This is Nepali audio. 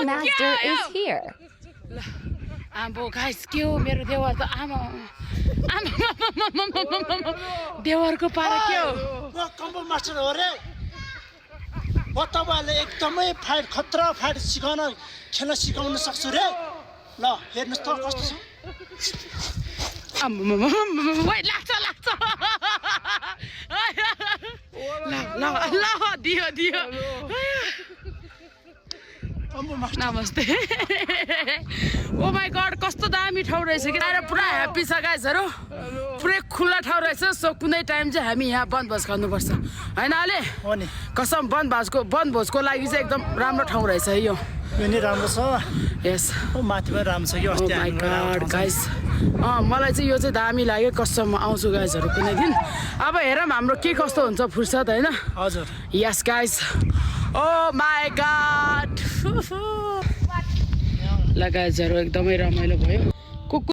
master is here. आम्बो गाइस के हो मेरो देवर त आमा देवरको पारा के हो कम्बो मास्टर हो रे म तपाईहरुले एकदमै फाइट खतरा फाइट सिकाउन खेल्न सिकाउन सक्छु रे ल हेर्नुस् त कस्तो छ वै लाग्छ ल दियो कम्बो मास्टर नमस्ते ओ माई गॉड कस्तो दामी ठाउँ रहेछ कि पुरा ह्याप्पी छ गाइजहरु पुरै खुला ठाउँ रहेछ सो कुनै टाइम चाहिँ हामी यहाँ वनभोज गर्नुपर्छ हैन आले हो नि कसम वनभोजको लागि चाहिँ एकदम राम्रो ठाउँ रहेछ है यो नि राम्रो छ यस ओ माथि पनि राम्रो छ कि अस्ति माई गॉड गाइस मलाई चाहिँ यो चाहिँ दामी लाग्यो कसम आउँछु गाइजहरु कुनै दिन अब हेरौँ हाम्रो के कस्तो हुन्छ फुर्सद हैन हजुर यस गाइस ओ माई गॉड ल गाइजहरु एकदमै रमाइलो भयो